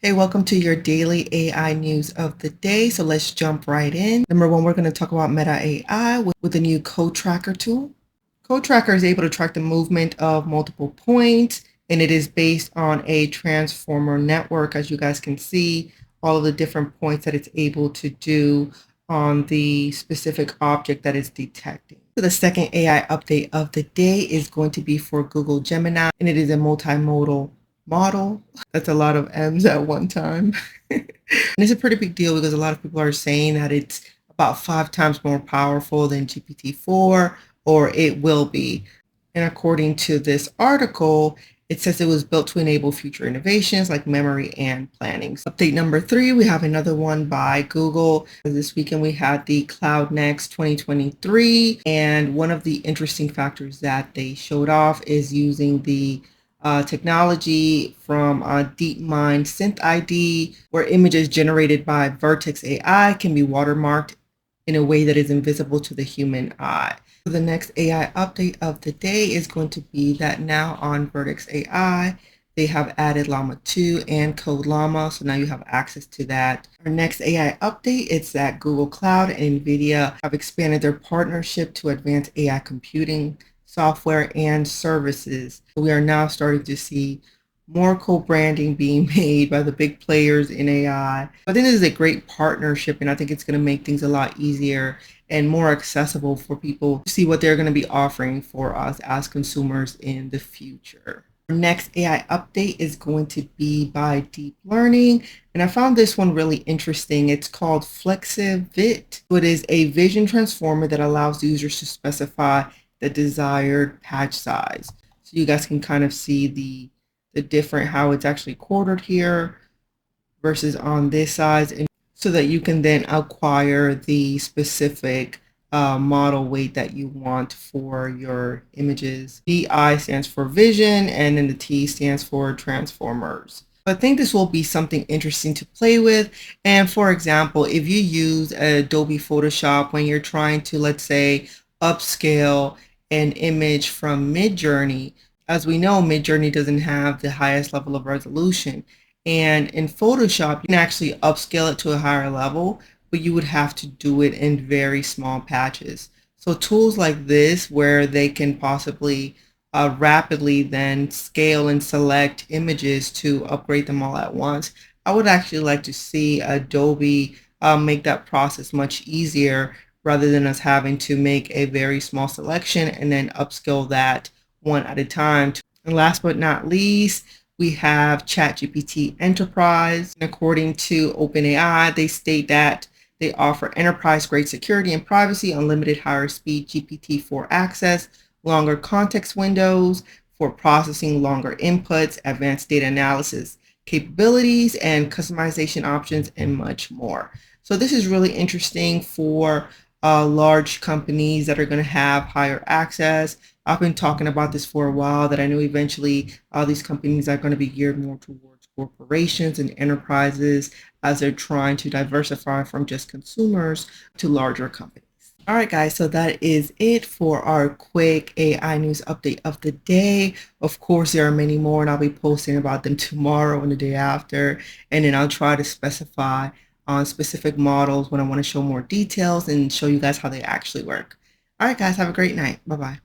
Hey, welcome to your daily AI news of the day. So let's jump right in. Number one, we're going to talk about Meta AI with the new CoTracker tool. CoTracker is able to track the movement of multiple points, and it is based on a transformer network. As you guys can see, all of the different points that it's able to do on the specific object that it's detecting. So the second AI update of the day is going to be for Google Gemini, and it is a multimodal model. That's a lot of M's at one time. And it's a pretty big deal because a lot of people are saying that it's about 5 times more powerful than GPT-4, or it will be. And according to this article, it says it was built to enable future innovations like memory and planning. So update number 3, we have another one by Google. This weekend we had the Cloud Next 2023, and one of the interesting factors that they showed off is using the technology from DeepMind SynthID, where images generated by Vertex AI can be watermarked in a way that is invisible to the human eye. So the next AI update of the day is going to be that now on Vertex AI, they have added Llama 2 and Code Llama, so now you have access to that. Our next AI update is that Google Cloud and Nvidia have expanded their partnership to advance AI computing software and services. We are now starting to see more co-branding being made by the big players in AI. I think this is a great partnership, and I think it's going to make things a lot easier and more accessible for people to see what they're going to be offering for us as consumers in the future. Our next AI update is going to be by Deep Learning, and I found this one really interesting. It's called FlexiVit. It is a vision transformer that allows users to specify the desired patch size. So you guys can kind of see the different, how it's actually quartered here versus on this size, and so that you can then acquire the specific model weight that you want for your images. VI stands for vision, and then the T stands for transformers. I think this will be something interesting to play with. And for example, if you use Adobe Photoshop when you're trying to, let's say, upscale an image from Midjourney, as we know, Midjourney doesn't have the highest level of resolution. And in Photoshop, you can actually upscale it to a higher level, but you would have to do it in very small patches. So tools like this, where they can possibly rapidly then scale and select images to upgrade them all at once, I would actually like to see Adobe make that process much easier, rather than us having to make a very small selection and then upscale that one at a time. And last but not least, we have ChatGPT Enterprise. And according to OpenAI, they state that they offer enterprise-grade security and privacy, unlimited higher-speed GPT-4 access, longer context windows for processing longer inputs, advanced data analysis capabilities, and customization options, and much more. So this is really interesting for large companies that are going to have higher access. I've been talking about this for a while, that I know eventually these companies are going to be geared more towards corporations and enterprises as they're trying to diversify from just consumers to larger companies. All right, guys, so that is it for our quick AI news update of the day. Of course, there are many more, and I'll be posting about them tomorrow and the day after. And then I'll try to specify on specific models when I want to show more details and show you guys how they actually work. All right, guys, have a great night. Bye-bye.